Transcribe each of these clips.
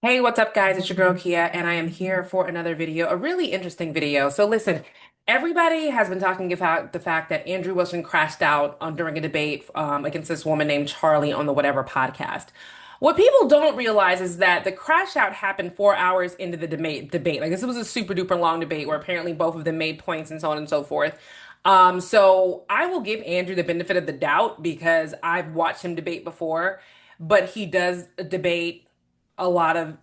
Hey, what's up, guys? It's your girl Kia, and I am here for another video, a really interesting video. So, listen, everybody has been talking about the fact that Andrew Wilson crashed out during a debate against this woman named Charlie on the Whatever podcast. What people don't realize is that the crash out happened 4 hours into the debate. Like, this was a super duper long debate where apparently both of them made points and so on and so forth. So I will give Andrew the benefit of the doubt because I've watched him debate before, but he does debate a lot of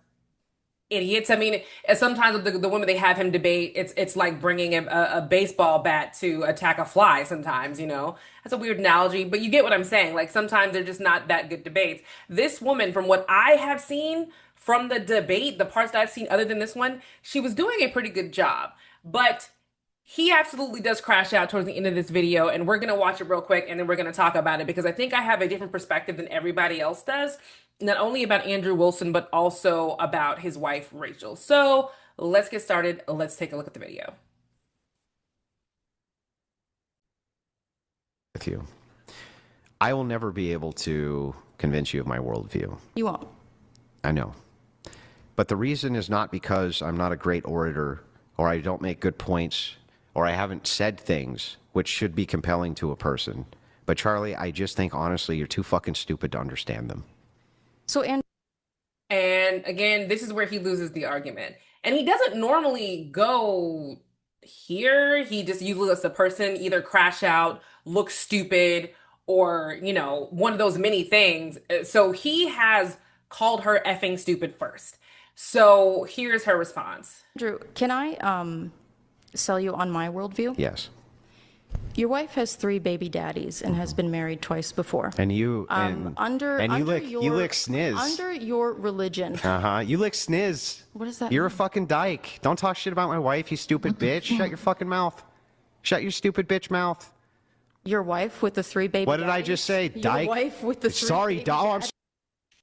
idiots. I mean, sometimes the women they have him debate, it's like bringing a baseball bat to attack a fly. Sometimes, that's a weird analogy, but you get what I'm saying. Like sometimes they're just not that good debates. This woman, from what I have seen from the debate, the parts that I've seen other than this one, she was doing a pretty good job. But he absolutely does crash out towards the end of this video, and we're gonna watch it real quick and then we're gonna talk about it because I think I have a different perspective than everybody else does, not only about Andrew Wilson, but also about his wife, Rachel. So let's get started. Let's take a look at the video. With you. I will never be able to convince you of my worldview. You won't. I know. But the reason is not because I'm not a great orator or I don't make good points or I haven't said things which should be compelling to a person. But Charlie, I just think honestly you're too fucking stupid to understand them. So, and And again, this is where he loses the argument. And he doesn't normally go here. He just usually lets the person either crash out, look stupid, or, one of those many things. So he has called her effing stupid first. So here's her response. Drew, can I sell you on my worldview? Yes. Your wife has 3 baby daddies and has been married twice before. And you and you lick sniz. Under your religion. Uh-huh. You lick sniz. What does that You're a mean? fucking dyke. Don't talk shit about my wife, you stupid bitch. Shut your fucking mouth. Shut your stupid bitch mouth. Your wife with the 3 baby What did I daddies? just say? Dyke? Your wife with the 3 Sorry, baby doll. daddies?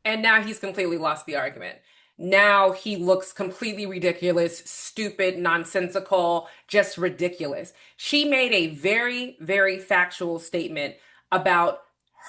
And now he's completely lost the argument. Now he looks completely ridiculous, stupid, nonsensical, just ridiculous. She made a very, very factual statement about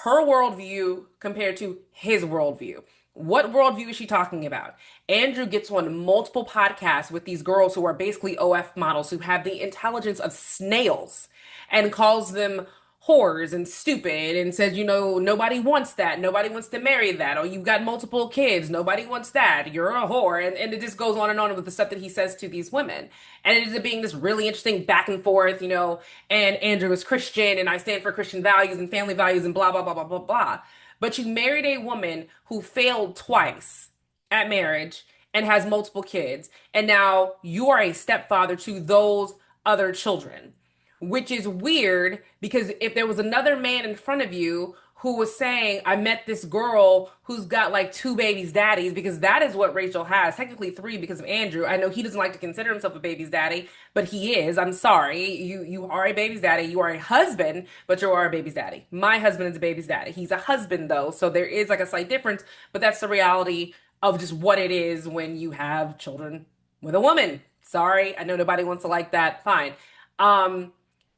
her worldview compared to his worldview. What worldview is she talking about? Andrew gets on multiple podcasts with these girls who are basically OF models who have the intelligence of snails and calls them whores and stupid and says, nobody wants that. Nobody wants to marry that. Or you've got multiple kids. Nobody wants that. You're a whore. And it just goes on with the stuff that he says to these women. And it ends up being this really interesting back and forth, and Andrew is Christian and I stand for Christian values and family values and blah, blah, blah, blah, blah, blah. But you married a woman who failed twice at marriage and has multiple kids. And now you are a stepfather to those other children, which is weird because if there was another man in front of you who was saying, I met this girl who's got like 2 babies daddies, because that is what Rachel has, technically 3 because of Andrew. I know he doesn't like to consider himself a baby's daddy, but he is. I'm sorry. You are a baby's daddy. You are a husband, but you are a baby's daddy. My husband is a baby's daddy. He's a husband though, so there is like a slight difference, but that's the reality of just what it is when you have children with a woman. Sorry, I know nobody wants to like that. Fine. Um,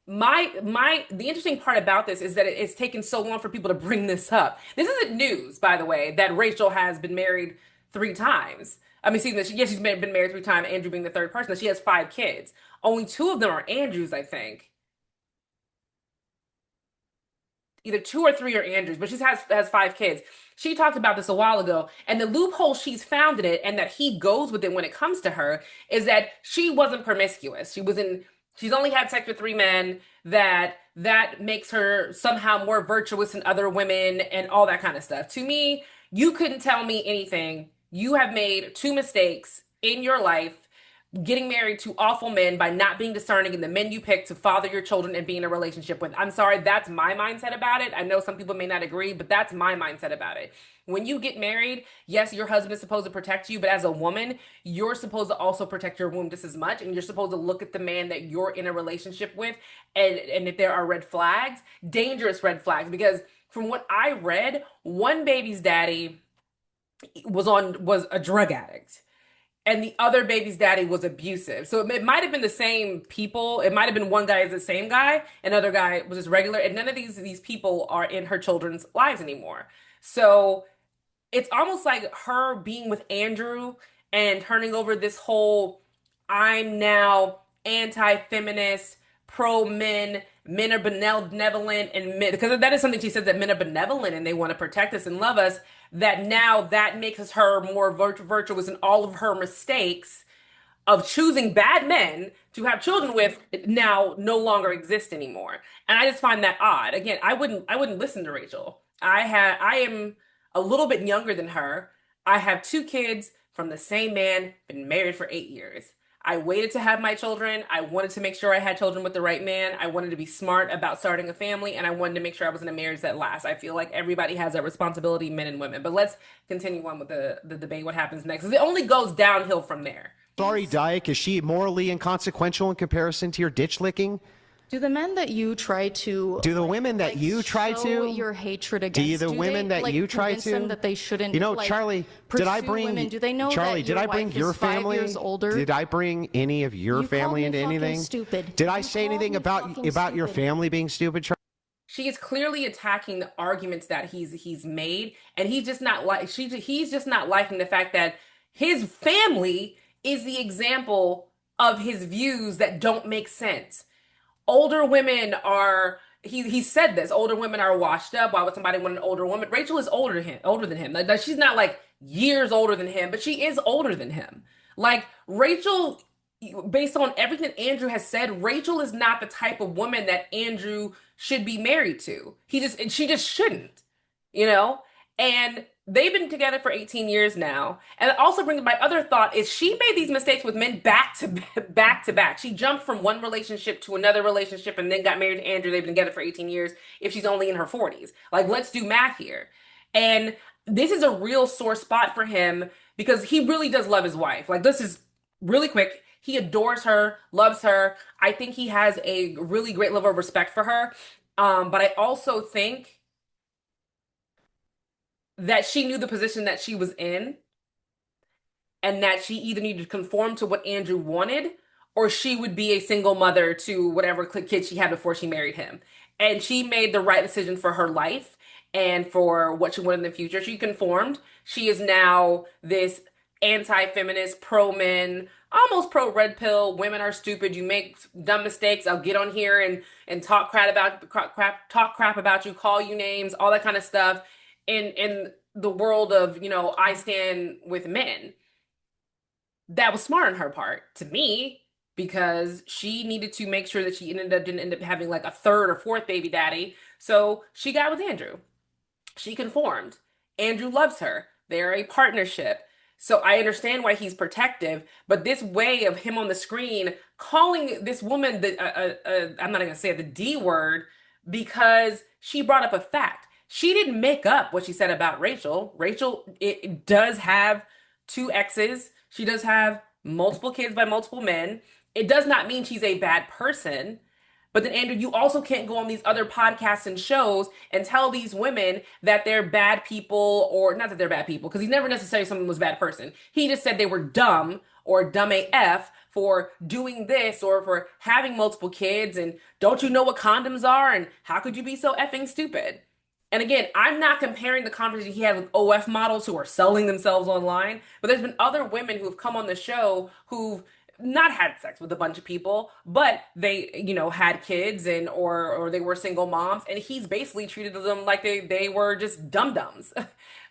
the interesting part about this is that it's taken so long for people to bring this up. This isn't news, by the way, that Rachel has been married 3 times. I mean, see, yes, she's been married 3 times, Andrew being the third person. She has 5 kids. Only 2 of them are Andrews, I think. Either 2 or 3 are Andrews, but she has 5 kids. She talked about this a while ago, and the loophole she's found in it, and that he goes with it when it comes to her, is that she wasn't promiscuous. She's only had sex with 3 men. That makes her somehow more virtuous than other women, and all that kind of stuff. To me, you couldn't tell me anything. You have made 2 mistakes in your life, getting married to awful men by not being discerning in the men you pick to father your children and be in a relationship with. I'm sorry, that's my mindset about it. I know some people may not agree, but that's my mindset about it. When you get married, yes, your husband is supposed to protect you, but as a woman, you're supposed to also protect your womb just as much. And you're supposed to look at the man that you're in a relationship with, and if there are red flags, dangerous red flags. Because from what I read, one baby's daddy was a drug addict and the other baby's daddy was abusive. So it might have been the same people. It might have been one guy is the same guy, another guy was just regular, and none of these people are in her children's lives anymore. So it's almost like her being with Andrew and turning over this whole I'm now anti-feminist, pro men, men are benevolent, and men, because that is something she says, that men are benevolent and they want to protect us and love us, that now that makes her more virtuous in all of her mistakes of choosing bad men to have children with now no longer exist anymore. And I just find that odd. Again, I wouldn't listen to Rachel. I am a little bit younger than her. I have two kids from the same man, been married for 8 years. I waited to have my children. I wanted to make sure I had children with the right man. I wanted to be smart about starting a family, and I wanted to make sure I was in a marriage that lasts. I feel like everybody has that responsibility, men and women. But let's continue on with the debate. What happens next? 'Cause it only goes downhill from there. Sorry, Dyke, is she morally inconsequential in comparison to your ditch licking? Do the men that you try to Do the women that you try show to your hatred against? the women they, that you try convince to them that they shouldn't? Charlie, did I pursue bring women? Do they know Charlie? that Did your I bring wife your is 5 family? years older? Did I bring any of your You family called me into fucking anything? stupid. Did I You say called anything me about fucking your stupid. family being stupid, Charlie? She is clearly attacking the arguments that he's made, and he's just not like he's just not liking the fact that his family is the example of his views that don't make sense. Older women are, he said this, older women are washed up. Why would somebody want an older woman? Rachel is older than him. Like, she's not like years older than him, but she is older than him. Like, Rachel, based on everything Andrew has said, Rachel is not the type of woman that Andrew should be married to. She just shouldn't, you know? And they've been together for 18 years now. And it also brings my other thought is she made these mistakes with men back to back to back. She jumped from one relationship to another relationship and then got married to Andrew. They've been together for 18 years if she's only in her 40s. Like, let's do math here. And this is a real sore spot for him because he really does love his wife. Like, this is really quick. He adores her, loves her. I think he has a really great level of respect for her. But I also think that she knew the position that she was in and that she either needed to conform to what Andrew wanted or she would be a single mother to whatever kid she had before she married him. And she made the right decision for her life and for what she wanted in the future. She conformed. She is now this anti-feminist, pro-men, almost pro-red pill. Women are stupid. You make dumb mistakes. I'll get on here and talk crap about you, call you names, all that kind of stuff. In the world of, I stand with men. That was smart on her part to me because she needed to make sure that she didn't end up having like a third or fourth baby daddy. So she got with Andrew. She conformed. Andrew loves her. They're a partnership. So I understand why he's protective, but this way of him on the screen calling this woman I'm not going to say the D word because she brought up a fact. She didn't make up what she said about Rachel. Rachel it does have two exes. She does have multiple kids by multiple men. It does not mean she's a bad person. But then, Andrew, you also can't go on these other podcasts and shows and tell these women that they're bad people, or not that they're bad people, because he never necessarily someone was a bad person. He just said they were dumb or dumb AF for doing this or for having multiple kids. And don't you know what condoms are? And how could you be so effing stupid? And again, I'm not comparing the conversation he had with OF models who are selling themselves online, but there's been other women who have come on the show who've not had sex with a bunch of people, but they, had kids and or they were single moms, and he's basically treated them like they were just dum-dums.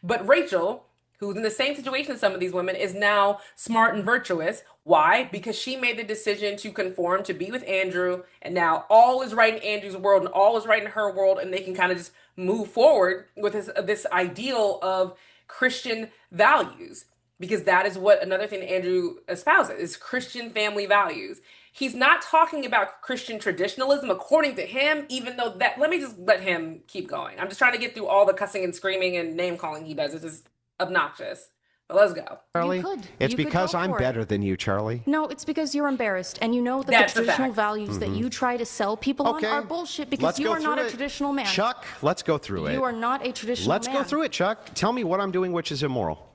But Rachel, who's in the same situation as some of these women, is now smart and virtuous. Why? Because she made the decision to conform to be with Andrew, and now all is right in Andrew's world and all is right in her world, and they can kind of just move forward with this ideal of Christian values. Because that is what another thing Andrew espouses is Christian family values. He's not talking about Christian traditionalism according to him, even though let me just let him keep going. I'm just trying to get through all the cussing and screaming and name calling he does. It's just obnoxious. But let's go. Charlie, it's You could because go I'm for it. better than you, Charlie. No, it's because you're embarrassed, and you know that That's the the traditional fact. values that you try to sell people on are bullshit because Let's you go are not through a it. traditional man. Chuck, let's go through it. You are not a traditional Let's man. go through it, Chuck. Tell me what I'm doing which is immoral.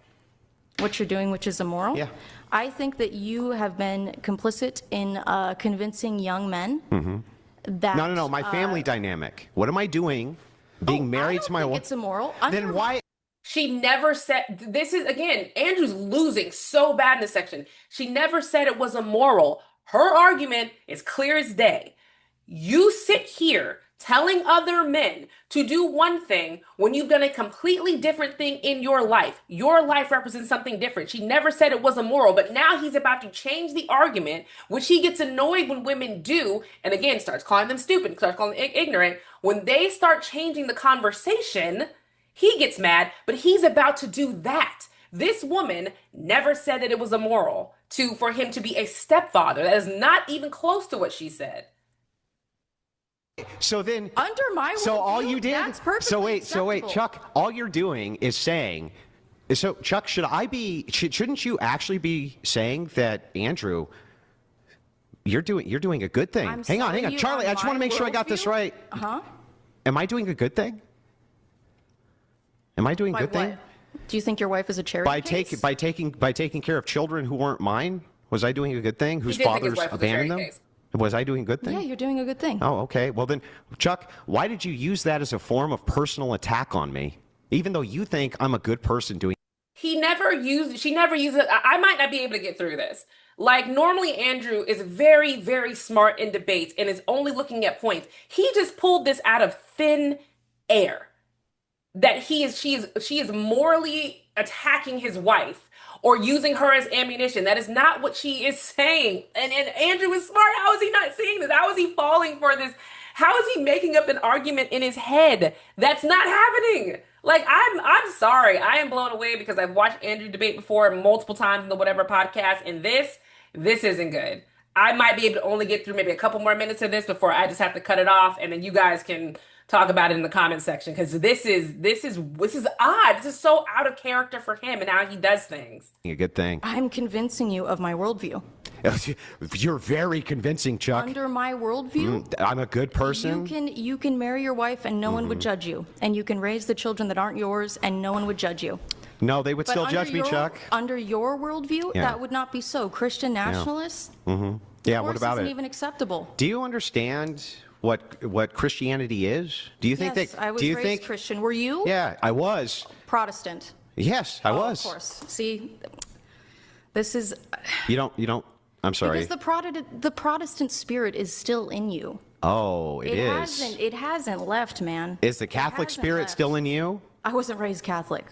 What you're doing, which is immoral? Yeah. I think that you have been complicit in convincing young men that... No. My family dynamic. What am I doing being married to my I don't wife? think it's immoral. Then why... She never said, this is again, Andrew's losing so bad in this section. She never said it was immoral. Her argument is clear as day. You sit here telling other men to do one thing when you've done a completely different thing in your life. Your life represents something different. She never said it was immoral, but now he's about to change the argument, which he gets annoyed when women do, and again starts calling them stupid, starts calling them ignorant. When they start changing the conversation, he gets mad, but he's about to do that. This woman never said that it was immoral for him to be a stepfather. That is not even close to what she said. So then, Under my so all worldview, you did. that's perfectly So wait, acceptable. Chuck. All you're doing is saying. So Chuck, shouldn't you actually be saying that Andrew? You're doing a good thing. I'm Hang on, telling you, Charlie. on I just want to my make sure I got this worldview- right. Huh? Am I doing a good thing? Am I doing a By good what? thing? Do you think your wife is a charity case? By taking care of children who weren't mine? Was I doing a good thing? Whose He did think his fathers wife was a abandoned them? charity case. Was I doing a good thing? Yeah, you're doing a good thing. Oh, okay. Well then, Chuck, why did you use that as a form of personal attack on me? Even though you think I'm a good person doing. She never used it. I might not be able to get through this. Like normally Andrew is very, very smart in debates and is only looking at points. He just pulled this out of thin air that she is morally attacking his wife or using her as ammunition. That is not what she is saying. And Andrew is smart. How is he not seeing this? How is he falling for this? How is he making up an argument in his head? That's not happening. Like I'm sorry. I am blown away because I've watched Andrew debate before multiple times in the whatever podcast, and this isn't good. I might be able to only get through maybe a couple more minutes of this before I just have to cut it off, and then you guys can talk about it in the comment section because this is odd. This is so out of character for him and how he does things. A good thing. I'm convincing you of my worldview. You're very convincing, Chuck. Under my worldview, I'm a good person. you can marry your wife and no one would judge you, and you can raise the children that aren't yours and no one would judge you. No, they would But still under judge me, your- Chuck. Under your worldview, Yeah. that would not be so. Christian nationalists, Yeah, what divorce about isn't it? even acceptable. Do you understand what Christianity is? Do you think Yes, that? I was do you raised think? Christian. Were you? Yeah, I was. Protestant. Yes, I Oh, was. of course. See, this is You don't. I'm sorry. because the Protestant spirit is still in you. Oh, it is. It hasn't left, man. Is the It Catholic hasn't spirit left. still in you? I wasn't raised Catholic.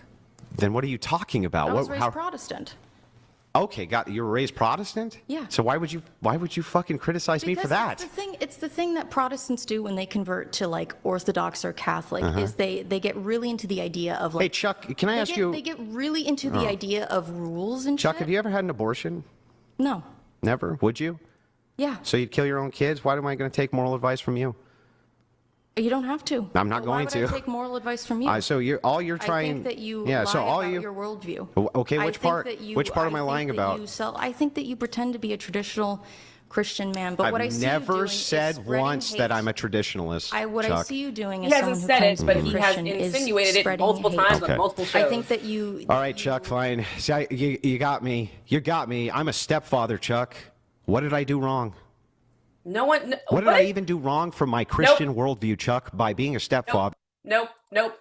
Then what are you talking about? I was What? raised Protestant. Okay, you were raised Protestant? Yeah. So why would you fucking criticize me for Because that? It's the thing that Protestants do when they convert to like Orthodox or Catholic is they get really into the idea of like. Hey, Chuck, can I ask you? They get really into the idea of rules and Chuck, shit. have you ever had an abortion? No. Never. Would you? Yeah. So you'd kill your own kids? Why am I going to take moral advice from you? You don't have to. I'm not Why going would to. I take moral advice from you? So you're trying. I think that you Yeah. lie So all about you. your worldview. Okay, I which think part? that you- Which part am I think lying that about? I think that you pretend to be a traditional Christian man, but what I I've see you never doing is said spreading once hate. that I'm a traditionalist. What I Chuck. see you doing He is hasn't someone who said claims it, to but be he has Christian is insinuated it spreading multiple hate. times Okay. on multiple shows. I think that you. All right, Chuck, fine. See, you got me. You got me. I'm a stepfather, Chuck. What did I do wrong? No one. What did I even do wrong from my Christian worldview, Chuck, by being a stepfather? Nope,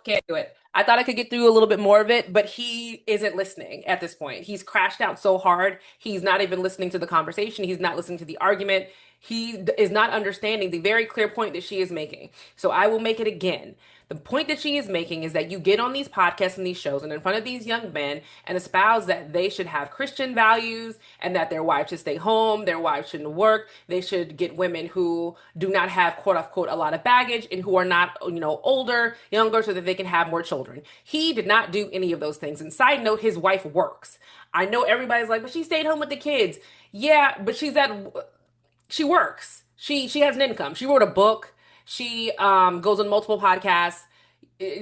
can't do it. I thought I could get through a little bit more of it, but he isn't listening at this point. He's crashed out so hard. He's not even listening to the conversation. He's not listening to the argument. Is not understanding the very clear point that she is making. So I will make it again. The point that she is making is that you get on these podcasts and these shows and in front of these young men and espouse that they should have Christian values and that their wives should stay home, their wives shouldn't work, they should get women who do not have quote unquote a lot of baggage and who are not, older, younger, so that they can have more children. He did not do any of those things. And side note, his wife works. I know everybody's like, but she stayed home with the kids. Yeah, but she works. She has an income. She wrote a book. She goes on multiple podcasts.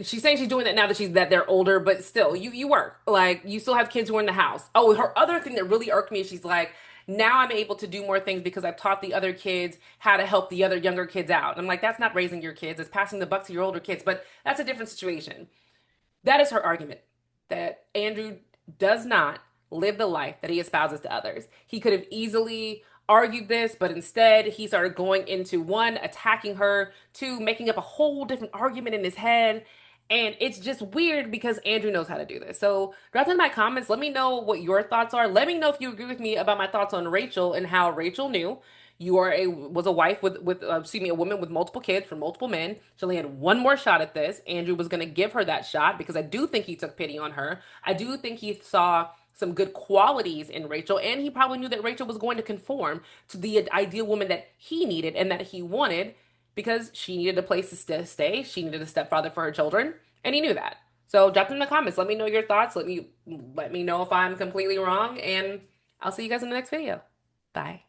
She's saying she's doing that now that they're older, but still, you work. Like you still have kids who are in the house. Oh, her other thing that really irked me is she's like, now I'm able to do more things because I've taught the other kids how to help the other younger kids out. And I'm like, that's not raising your kids. It's passing the buck to your older kids. But that's a different situation. That is her argument that Andrew does not live the life that he espouses to others. He could have easily argued this, but instead he started going into one, attacking her, two, making up a whole different argument in his head. And it's just weird because Andrew knows how to do this. So drop in my comments. Let me know what your thoughts are. Let me know if you agree with me about my thoughts on Rachel and how Rachel knew you are a was a wife with excuse me, a woman with multiple kids from multiple men. She only had one more shot at this. Andrew was going to give her that shot because I do think he took pity on her. I do think he saw some good qualities in Rachel, and he probably knew that Rachel was going to conform to the ideal woman that he needed and that he wanted because she needed a place to stay. She needed a stepfather for her children, and he knew that. So drop them in the comments. Let me know your thoughts. Let me know if I'm completely wrong, and I'll see you guys in the next video. Bye.